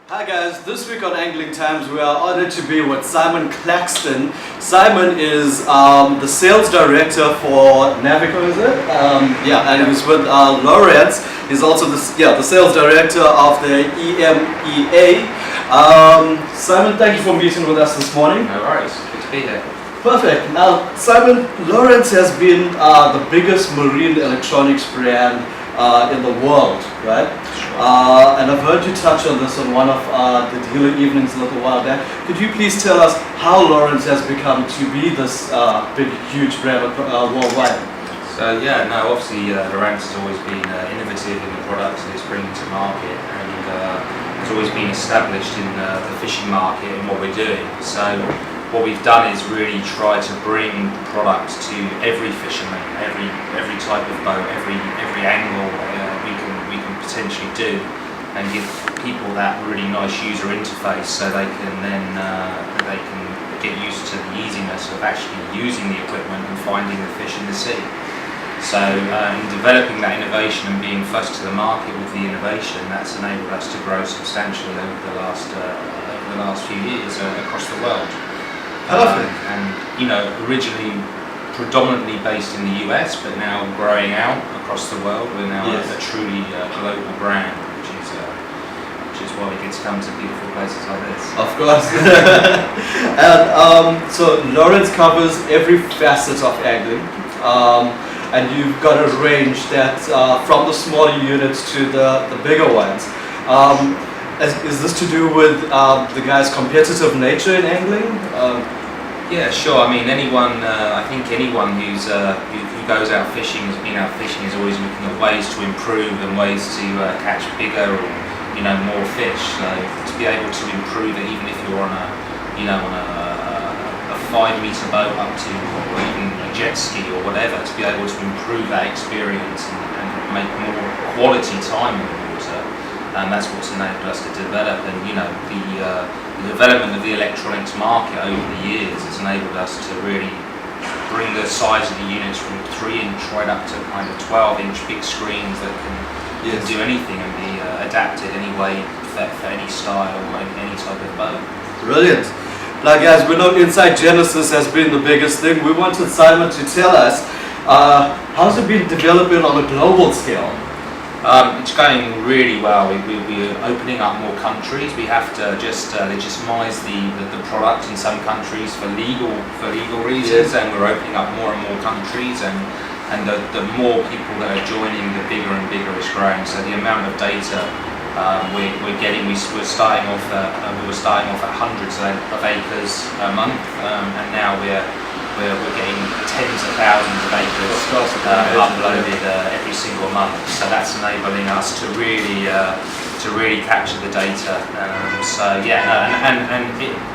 Hi guys, this week on Angling Times we are honored to be with Simon Claxton. Simon is the sales director for Navico, is it? And he's with Lowrance. He's also the sales director of the EMEA. Simon, thank you for meeting with us this morning. No worries, good to be here. Perfect. Now, Simon, Lowrance has been the biggest marine electronics brand in the world, right? And I've heard you touch on this on one of the dealer evenings a little while back. Could you please tell us how Lowrance has become to be this big, huge brand worldwide? So obviously Lowrance has always been innovative in the products that it's bringing to market, and has always been established in the fishing market and what we're doing. So what we've done is really try to bring products to every fisherman, every type of boat, every angle we can potentially do, and give people that really nice user interface so they can then they can get used to the easiness of actually using the equipment and finding the fish in the sea. So in developing that innovation and being first to the market with the innovation, that's enabled us to grow substantially over the last few years across the world. And originally predominantly based in the US, but now growing out across the world. We're now a truly global brand, which is why we get to come to beautiful places like this. Of course. And so Lowrance covers every facet of angling, and you've got a range that from the smaller units to the bigger ones. Is this to do with the guy's competitive nature in angling? Yeah, sure. I mean, I think anyone who goes out fishing, has been out fishing, is always looking at ways to improve and ways to catch bigger or more fish. So to be able to improve it, even if you're on a 5-meter boat up to, or even a jet ski or whatever, to be able to improve that experience and make more quality time in the water. And that's what's enabled us to develop. And the development of the electronics market over the years has enabled us to really bring the size of the units from 3-inch right up to kind of 12-inch big screens that can do anything and be adapted anyway for any style or any type of boat. Brilliant. Now guys, we know Inside Genesis has been the biggest thing. We wanted Simon to tell us how's it been developing on a global scale? It's going really well. We're opening up more countries. We have to just legitimize the product in some countries for legal reasons, and we're opening up more and more countries, and the more people that are joining, the bigger and bigger it's growing. So the amount of data we're getting, we were starting off at hundreds of acres a month, and now we're getting tens of thousands of acres uploaded every single month. So that's enabling us to really capture the data.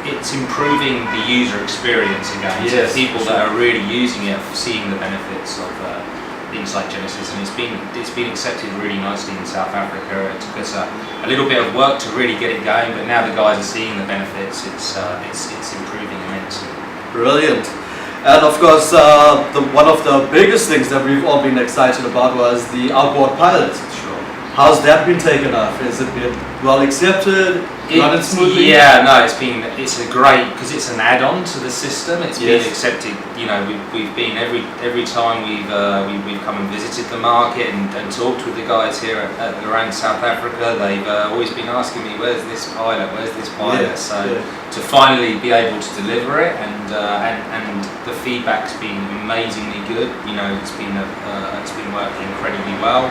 It's improving the user experience again. So people that are really using it, seeing the benefits of Inside Genesis, and it's been accepted really nicely in South Africa. It took us a little bit of work to really get it going, but now the guys are seeing the benefits. It's improving immensely. Brilliant. And of course, one of the biggest things that we've all been excited about was the outboard pilot. Sure. How's that been taken up? Has it been well accepted? Running smoothly? Yeah, no, it's a great, because it's an add-on to the system. It's been accepted. We've been every time we've come and visited the market and talked with the guys here at Lowrance South Africa. They've always been asking me, "Where's this pilot? Where's this pilot?" To finally be able to deliver it, and the feedback's been amazingly good. It's been working incredibly well.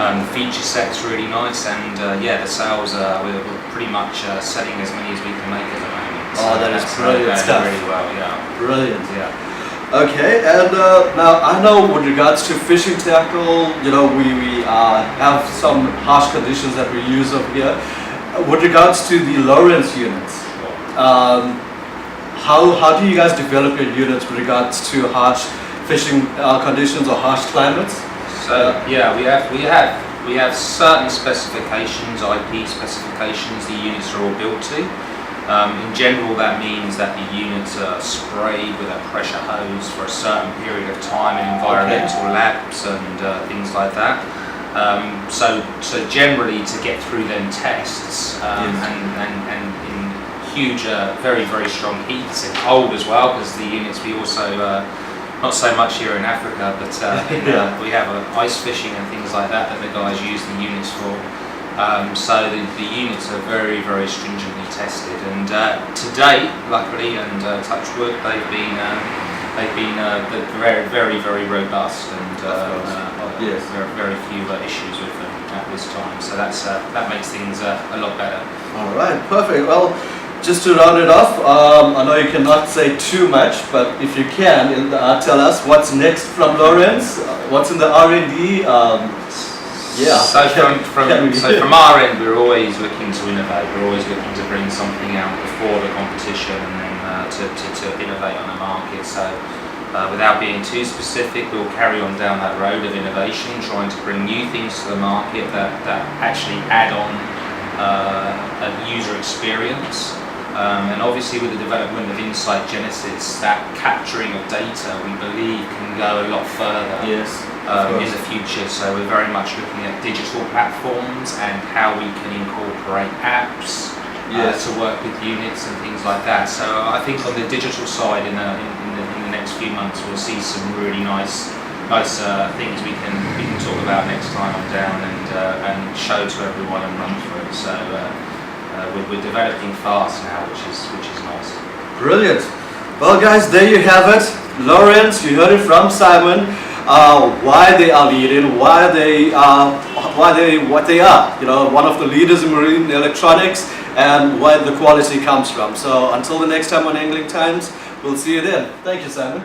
The feature set's really nice, and the sales we're pretty much selling as many as we can make at the moment. So that is brilliant stuff. Really well, Brilliant. Yeah. Okay, and now I know with regards to fishing tackle, we have some harsh conditions that we use over here. With regards to the Lowrance units, how do you guys develop your units with regards to harsh fishing conditions or harsh climates? So we have certain specifications, IP specifications. The units are all built to. In general, that means that the units are sprayed with a pressure hose for a certain period of time in environmental labs and things like that. So generally to get through them tests and in huge, very strong heats and cold as well, because the units we also not so much here in Africa, but we have ice fishing and things like that the guys use the units for. So the units are very stringently tested, and to date, luckily and touch wood, they've been very robust, and very few issues with them at this time. So that makes things a lot better. All right, perfect. Well, just to round it off, I know you cannot say too much, but if you can, tell us what's next from Lowrance, what's in the R&D. So from our end, we're always looking to innovate. We're always looking to bring something out before the competition, and then to innovate on the market. So without being too specific, we'll carry on down that road of innovation, trying to bring new things to the market that actually add on a user experience. And obviously with the development of Insight Genesis, that capturing of data, we believe, can go a lot further in the future. So we're very much looking at digital platforms and how we can incorporate apps to work with units and things like that. So I think on the digital side, in the next few months, we'll see some really nice things we can talk about next time I'm down and show to everyone and run through. So we're developing fast now, which is nice. Brilliant. Well, guys, there you have it. Lowrance, you heard it from Simon. Why they are leading, what they are. You know, one of the leaders in marine electronics, and where the quality comes from. So until the next time on Angling Times, we'll see you then. Thank you, Simon.